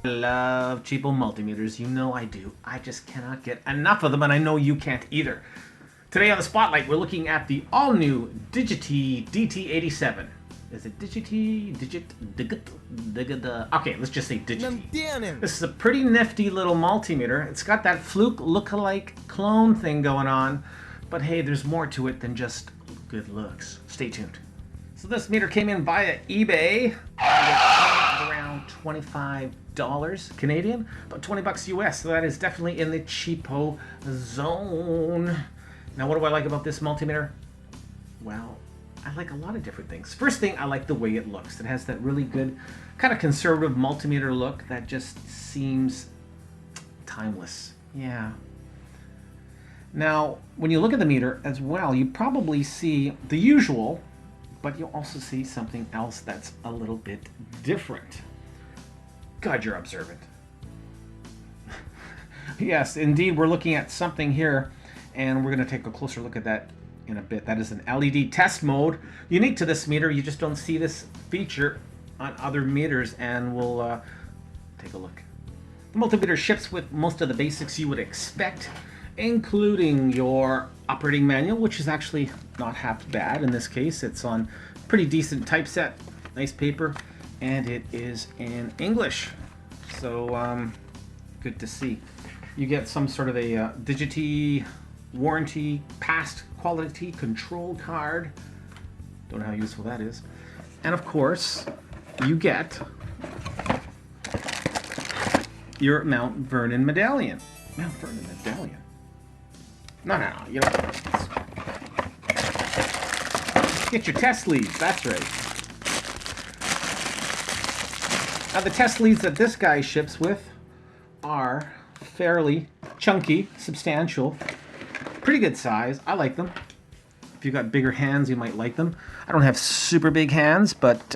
Love cheapo multimeters, you know I do. I just cannot get enough of them, and I know you can't either. Today on the Spotlight, we're looking at the all-new DIGT DT87. Is it DIGT? Okay, let's just say DIGT. This is a pretty nifty little multimeter. It's got that Fluke look-alike clone thing going on, but hey, there's more to it than just good looks. Stay tuned. So this meter came in via eBay. Around $25 Canadian, about 20 bucks US. So that is definitely in the cheapo zone. Now, what do I like about this multimeter? Well, I like a lot of different things. First thing, I like the way it looks. It has that really good kind of conservative multimeter look that just seems timeless. Yeah. Now, when you look at the meter as well, you probably see the usual, but you'll also see something else that's a little bit different. God, you're observant. Yes, indeed, we're looking at something here, and we're going to take a closer look at that in a bit. That is an LED test mode. Unique to this meter, you just don't see this feature on other meters, and we'll take a look. The multimeter ships with most of the basics you would expect, including your operating manual, which is actually not half bad in this case. It's on pretty decent typeset, nice paper, and it is in English. So good to see. You get some sort of a DIGT warranty past quality control card. Don't know how useful that is. And of course, you get your Mount Vernon medallion. Mount Vernon medallion. No, you don't. Get your test leads, that's right. Now the test leads that this guy ships with are fairly chunky, substantial, pretty good size. I like them. If you've got bigger hands, you might like them. I don't have super big hands, but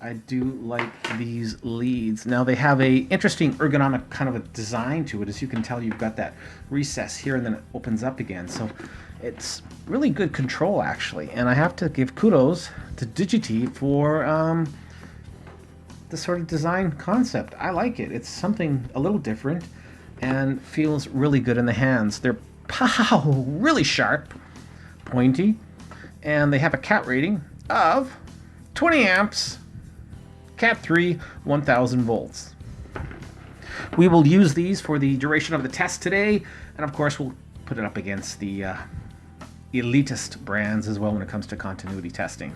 I do like these leads. Now they have a interesting ergonomic kind of a design to it. As you can tell, you've got that recess here and then it opens up again. So it's really good control actually. And I have to give kudos to DIGT for this sort of design concept. I like it. It's something a little different and feels really good in the hands. They're really sharp, pointy, and they have a cat rating of 20 amps. Cat 3, 1000 volts. We will use these for the duration of the test today, and of course we'll put it up against the elitist brands as well when it comes to continuity testing.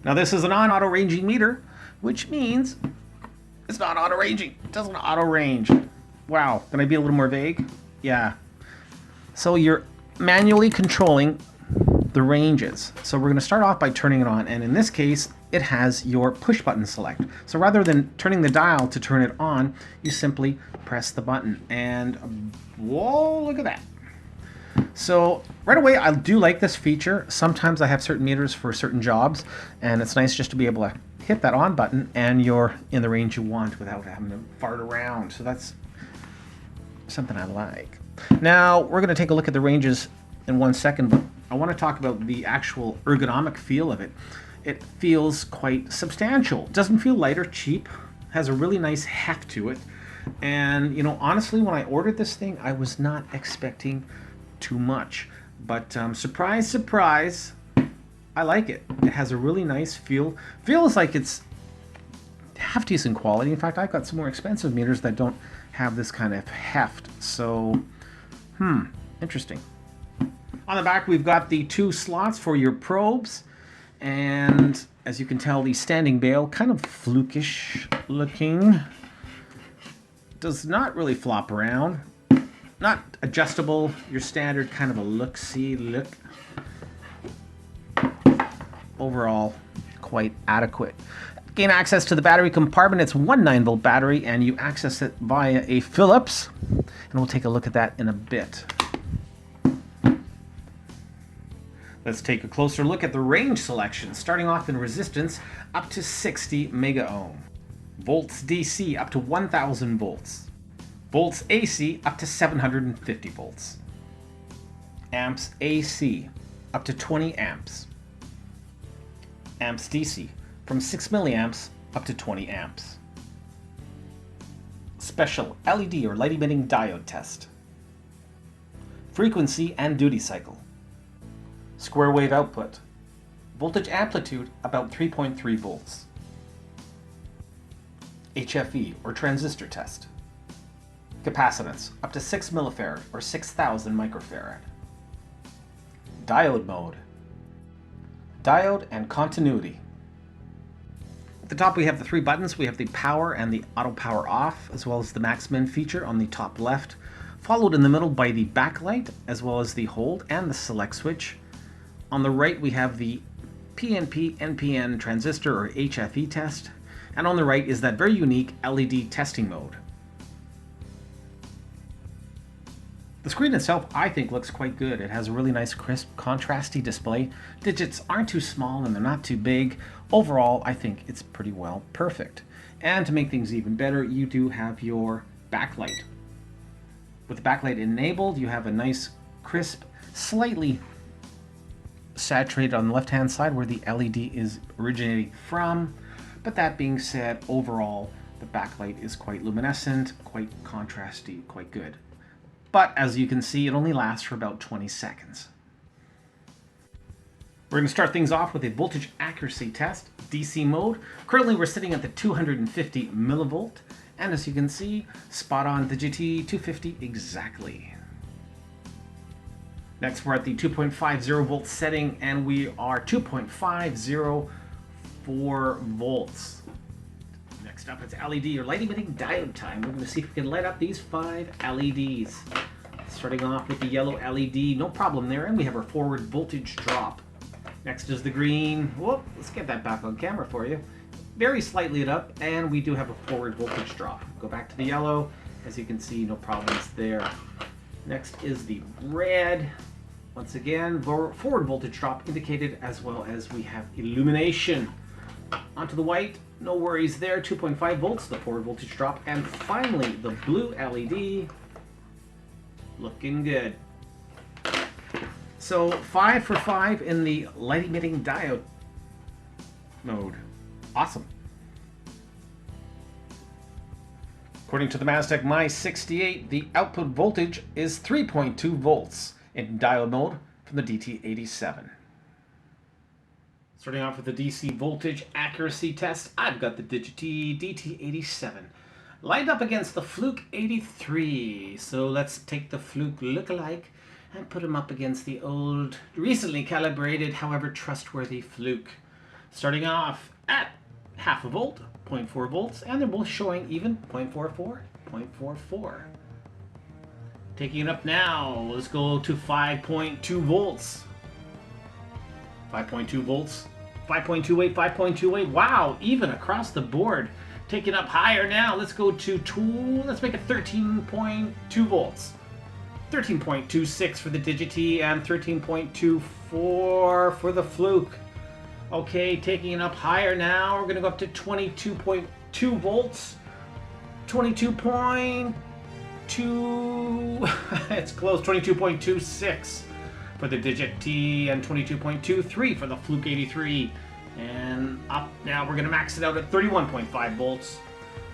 Now this is a non-auto ranging meter, which means it's not auto ranging. It doesn't auto range. Wow, can I be a little more vague? Yeah. So you're manually controlling the ranges. So we're going to start off by turning it on, and in this case it has your push button select. So rather than turning the dial to turn it on, you simply press the button, and whoa, look at that. So right away, I do like this feature. Sometimes I have certain meters for certain jobs, and it's nice just to be able to hit that on button and you're in the range you want without having to fart around. So that's something I like. Now we're going to take a look at the ranges in 1 second, but I want to talk about the actual ergonomic feel of it. It feels quite substantial. It doesn't feel light or cheap. Has a really nice heft to it. And, you know, honestly, when I ordered this thing, I was not expecting too much. But surprise, surprise, I like it. It has a really nice feel. Feels like it's half decent quality. In fact, I've got some more expensive meters that don't have this kind of heft. So, interesting. On the back, we've got the 2 slots for your probes, and as you can tell, the standing bail, kind of flukish looking, does not really flop around, not adjustable, your standard kind of a look-see look. Overall, quite adequate. Gain access to the battery compartment. It's 1 9-volt battery, and you access it via a Phillips, and we'll take a look at that in a bit. Let's take a closer look at the range selection, starting off in resistance up to 60 mega ohm. Volts DC up to 1000 volts. Volts AC up to 750 volts. Amps AC up to 20 amps. Amps DC from 6 milliamps up to 20 amps. Special LED or light emitting diode test. Frequency and duty cycle. Square wave output. Voltage amplitude about 3.3 volts. HFE or transistor test. Capacitance up to 6 millifarad or 6,000 microfarad. Diode mode. Diode and continuity. At the top we have the three buttons. We have the power and the auto power off, as well as the max min feature on the top left, followed in the middle by the backlight, as well as the hold and the select switch. On the right we have the PNP NPN transistor or HFE test, and on the right is that very unique LED testing mode. The screen itself, I think, looks quite good. It has a really nice, crisp, contrasty display. Digits aren't too small and they're not too big. Overall, I think it's pretty well perfect. And to make things even better, you do have your backlight. With the backlight enabled, you have a nice, crisp, slightly saturated on the left-hand side where the LED is originating from. But that being said, overall, the backlight is quite luminescent, quite contrasty, quite good. But as you can see, it only lasts for about 20 seconds. We're going to start things off with a voltage accuracy test, DC mode. Currently we're sitting at the 250 millivolt, and as you can see, spot on the DIGT 250 exactly. Next we're at the 2.50 volt setting, and we are 2.504 volts. Next up, it's LED or light emitting diode time. We're going to see if we can light up these 5 LEDs. Starting off with the yellow LED, no problem there, and we have our forward voltage drop. Next is the green. Whoop, let's get that back on camera for you. Very slightly lit up, and we do have a forward voltage drop. Go back to the yellow. As you can see, no problems there. Next is the red. Once again, forward voltage drop indicated, as well as we have illumination. Onto the white. No worries there, 2.5 volts, the forward voltage drop. And finally, the blue LED, looking good. So 5 for 5 in the light emitting diode mode. Awesome. According to the Maztec My68, the output voltage is 3.2 volts in diode mode from the DT87. Starting off with the DC voltage accuracy test, I've got the DIGT DT87 lined up against the Fluke 83. So let's take the Fluke lookalike and put him up against the old, recently calibrated, however trustworthy Fluke. Starting off at half a volt, 0.4 volts, and they're both showing even 0.44, 0.44. Taking it up now, let's go to 5.2 volts. 5.2 volts. 5.28, 5.28. Wow, even across the board. Take it up higher now. Let's go to let's make it 13.2 volts. 13.26 for the DIGT and 13.24 for the Fluke. Okay, taking it up higher now. We're going to go up to 22.2 volts. 22.2. It's close. 22.26. for the DIGT and 22.23 for the Fluke 83. And up now, we're going to max it out at 31.5 volts,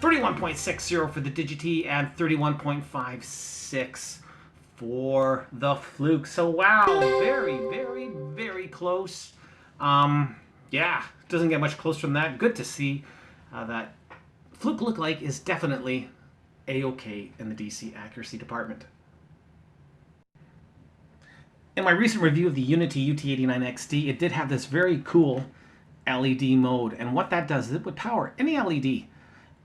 31.60 for the DIGT and 31.56 for the Fluke. So wow, very, very, very close. Yeah, doesn't get much closer than that. Good to see that Fluke lookalike is definitely A-OK in the DC accuracy department. In my recent review of the Unity UT89XD, it did have this very cool LED mode, and what that does is it would power any LED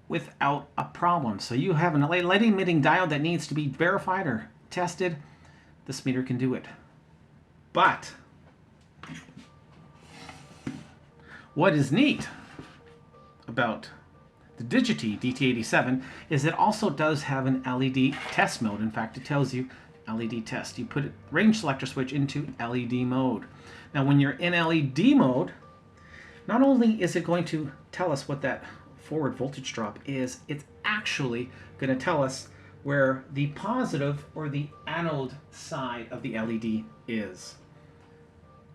without a problem. So you have an light emitting diode that needs to be verified or tested, this meter can do it. But what is neat about the DIGT DT87 is it also does have an LED test mode. In fact, it tells you LED test. You put a range selector switch into LED mode. Now when you're in LED mode, not only is it going to tell us what that forward voltage drop is, it's actually going to tell us where the positive or the anode side of the LED is.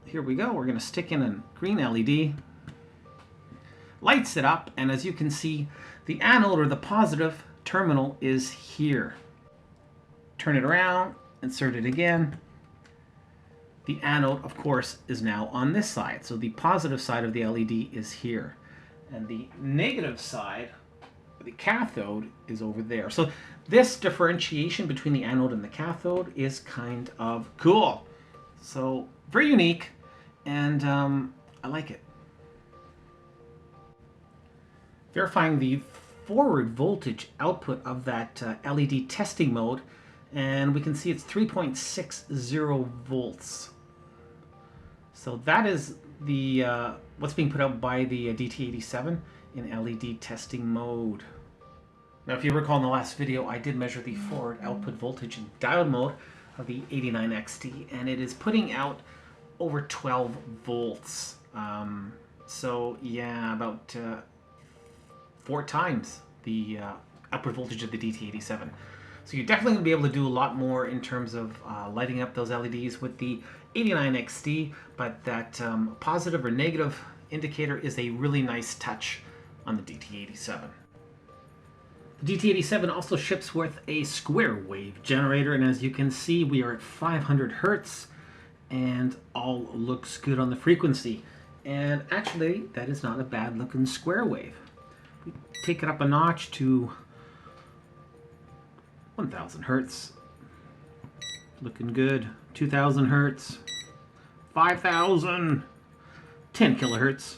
Here we go. We're going to stick in a green LED. lights it up, and as you can see, the anode or the positive terminal is here. Turn it around, insert it again. The anode, of course, is now on this side. So the positive side of the LED is here. And the negative side, the cathode, is over there. So this differentiation between the anode and the cathode is kind of cool. So very unique, and I like it. Verifying the forward voltage output of that LED testing mode, and we can see it's 3.60 volts. So that is the what's being put out by the DT87 in LED testing mode. Now, if you recall in the last video, I did measure the forward output voltage in diode mode of the 89XT, and it is putting out over 12 volts. So yeah, about 4 times the output voltage of the DT87. So you're definitely going to be able to do a lot more in terms of lighting up those LEDs with the 89XT, but that positive or negative indicator is a really nice touch on the DT87. The DT87 also ships with a square wave generator, and as you can see, we are at 500 Hertz, and all looks good on the frequency. And actually, that is not a bad looking square wave. We take it up a notch to 1000 Hertz. Looking good. 2000 Hertz. 5000. 10 kilohertz.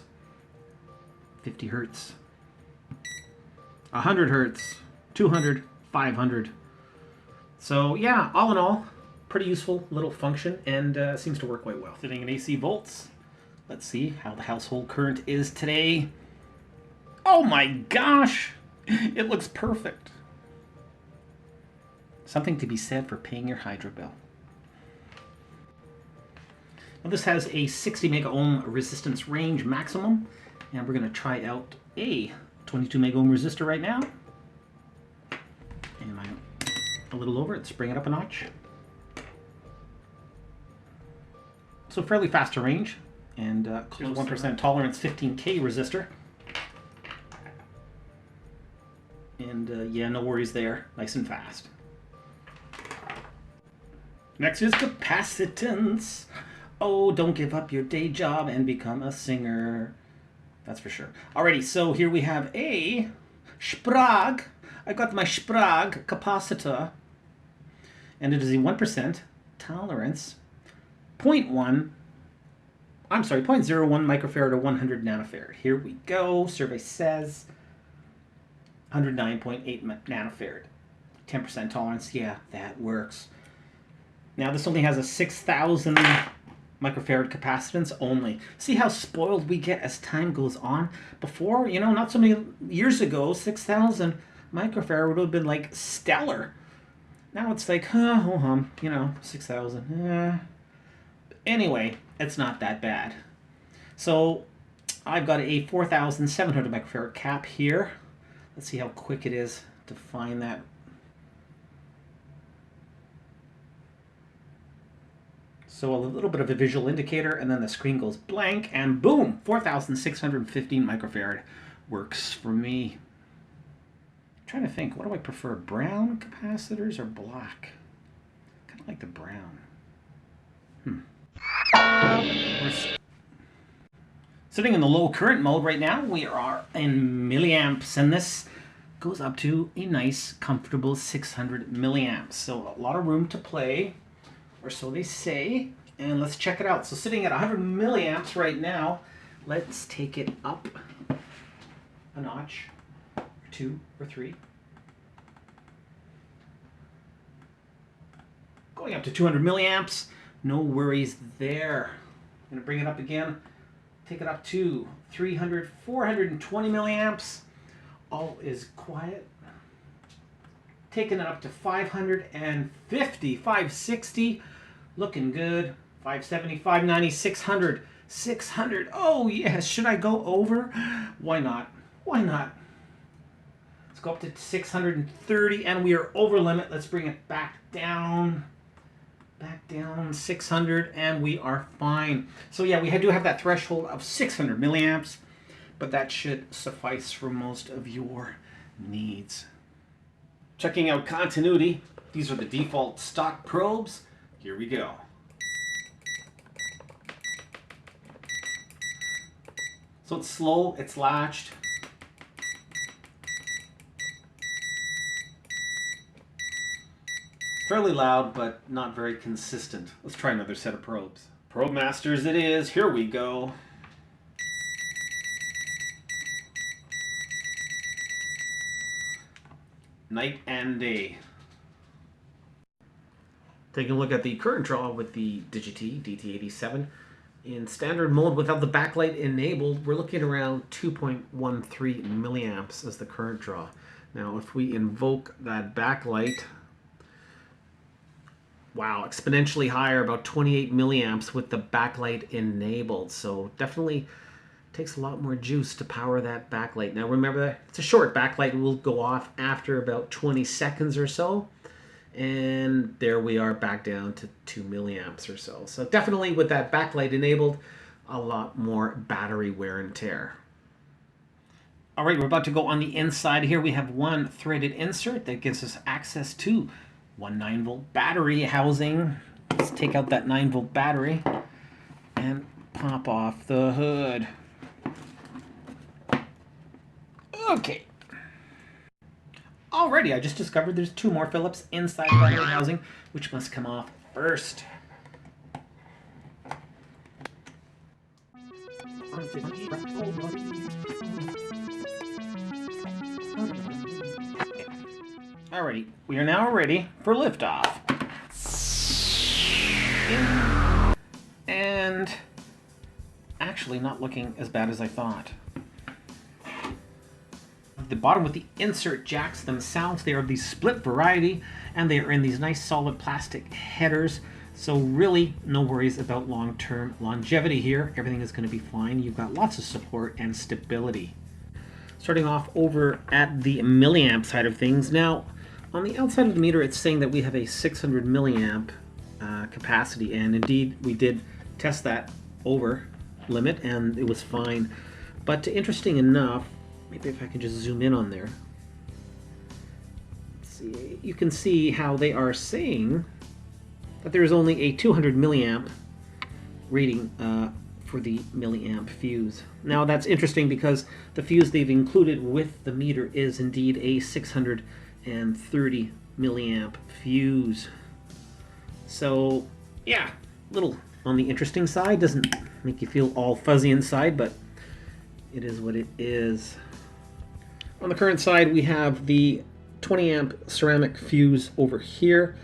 50 Hertz. 100 Hertz. 200. 500. So yeah, all in all, pretty useful little function, and seems to work quite well. Sitting in AC volts. Let's see how the household current is today. Oh my gosh! It looks perfect. Something to be said for paying your hydro bill. Now this has a 60 mega ohm resistance range maximum, and we're going to try out a 22 mega ohm resistor right now. And I'm a little over it. Let's bring it up a notch. So fairly fast to range, and close 1% tolerance 15K resistor. And yeah, no worries there. Nice and fast. Next is capacitance. Oh, don't give up your day job and become a singer. That's for sure. Alrighty, so here we have a Sprague. I got my Sprague capacitor. And it is a 1% tolerance. 0.01 microfarad or 100 nanofarad. Here we go. Survey says 109.8 nanofarad. 10% tolerance. Yeah, that works. Now this only has a 6,000 microfarad capacitance only. See how spoiled we get as time goes on? Before, you know, not so many years ago, 6,000 microfarad would have been like stellar. Now it's like, you know, 6,000. Anyway, it's not that bad. So I've got a 4,700 microfarad cap here. Let's see how quick it is to find that. So a little bit of a visual indicator, and then the screen goes blank, and boom, 4,615 microfarad works for me. I'm trying to think, what do I prefer, brown capacitors or black? Kind of like the brown. We're sitting in the low current mode right now. We are in milliamps, and this goes up to a nice, comfortable 600 milliamps. So a lot of room to play, or so they say. And let's check it out. So sitting at 100 milliamps right now, let's take it up a notch, 2 or 3. Going up to 200 milliamps, no worries there. I'm gonna bring it up again, take it up to 300, 420 milliamps. All is quiet. Taking it up to 550, 560, looking good. 570, 590, 600, 600. Oh yes, should I go over? Why not? Why not? Let's go up to 630, and we are over limit. Let's bring it back down. Back down 600, and we are fine. So yeah, we do have that threshold of 600 milliamps. but that should suffice for most of your needs. Checking out continuity, these are the default stock probes. Here we go. So it's slow, it's latched. Fairly loud, but not very consistent. Let's try another set of probes. Probe masters it is, here we go. Night and day. Taking a look at the current draw with the DIGT DT87. In standard mode without the backlight enabled, we're looking at around 2.13 milliamps as the current draw. Now if we invoke that backlight, wow, exponentially higher, about 28 milliamps with the backlight enabled. So definitely takes a lot more juice to power that backlight. Now remember, it's a short backlight. It will go off after about 20 seconds or so. And there we are back down to 2 milliamps or so. So definitely with that backlight enabled, a lot more battery wear and tear. All right, we're about to go on the inside here. We have one threaded insert that gives us access to one 9-volt battery housing. Let's take out that 9-volt battery and pop off the hood. Okay. Alrighty, I just discovered there's 2 more Phillips inside the battery housing, which must come off first. Alrighty, we are now ready for liftoff. And actually not looking as bad as I thought. The bottom with the insert jacks themselves, they are the split variety, and they are in these nice solid plastic headers. So really no worries about long-term longevity here. Everything is going to be fine. You've got lots of support and stability. Starting off over at the milliamp side of things. Now, on the outside of the meter, it's saying that we have a 600 milliamp capacity, and indeed we did test that over limit, and it was fine. But interesting enough, maybe if I can just zoom in on there. Let's see, you can see how they are saying that there's only a 200 milliamp rating for the milliamp fuse. Now that's interesting because the fuse they've included with the meter is indeed a 630 milliamp fuse. So yeah, a little on the interesting side. Doesn't make you feel all fuzzy inside, but it is what it is. On the current side, we have the 20 amp ceramic fuse over here,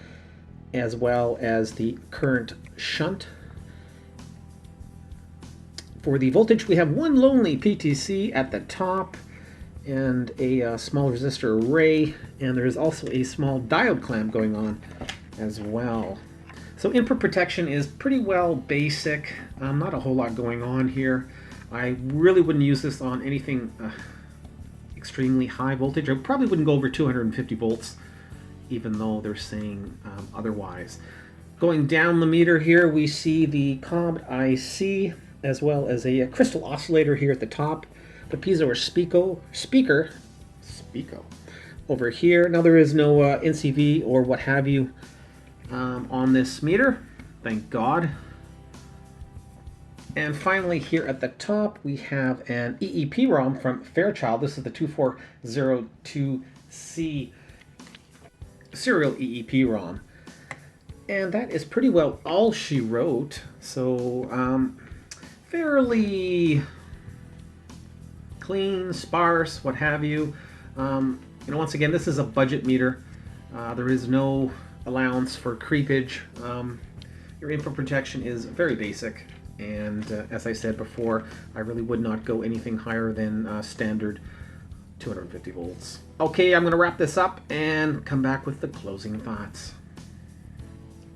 as well as the current shunt. For the voltage, we have one lonely PTC at the top and a small resistor array, and there is also a small diode clamp going on as well. So input protection is pretty well basic. Not a whole lot going on here. I really wouldn't use this on anything extremely high voltage. I probably wouldn't go over 250 volts, even though they're saying otherwise. Going down the meter here, we see the common IC, as well as a crystal oscillator here at the top. The piezo or speaker over here. Now there is no NCV or what have you on this meter, thank God. And finally, here at the top, we have an EEPROM from Fairchild. This is the 2402C serial EEPROM. And that is pretty well all she wrote. So, fairly clean, sparse, what have you. Once again, this is a budget meter. There is no allowance for creepage. Your input protection is very basic. And as I said before, I really would not go anything higher than standard 250 volts. Okay, I'm going to wrap this up and come back with the closing thoughts.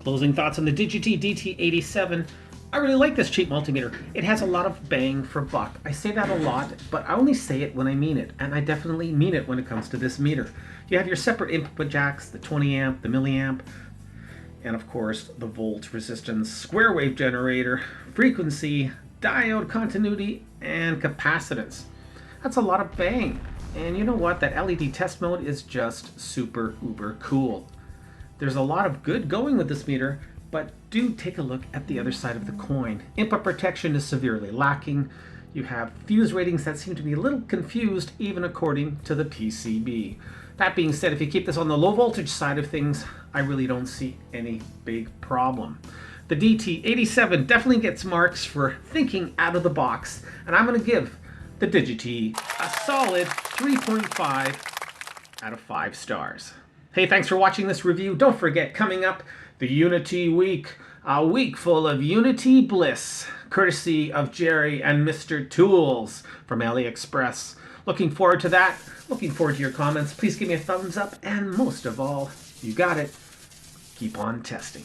Closing thoughts on the DIGT DT87. I really like this cheap multimeter. It has a lot of bang for buck. I say that a lot, but I only say it when I mean it, and I definitely mean it when it comes to this meter. You have your separate input jacks, the 20 amp, the milliamp, and of course the volt, resistance, square wave generator, frequency, diode continuity, and capacitance. That's a lot of bang. And you know what? That LED test mode is just super uber cool. There's a lot of good going with this meter, but do take a look at the other side of the coin. Input protection is severely lacking. You have fuse ratings that seem to be a little confused, even according to the PCB. That being said, if you keep this on the low voltage side of things, I really don't see any big problem. The DT87 definitely gets marks for thinking out of the box, and I'm going to give the DIGT a solid 3.5 out of 5 stars. Hey, thanks for watching this review. Don't forget, coming up, the Unity Week, a week full of Unity bliss, courtesy of Jerry and Mr. Tools from AliExpress. Looking forward to that. Looking forward to your comments. Please give me a thumbs up, and most of all, you got it, keep on testing.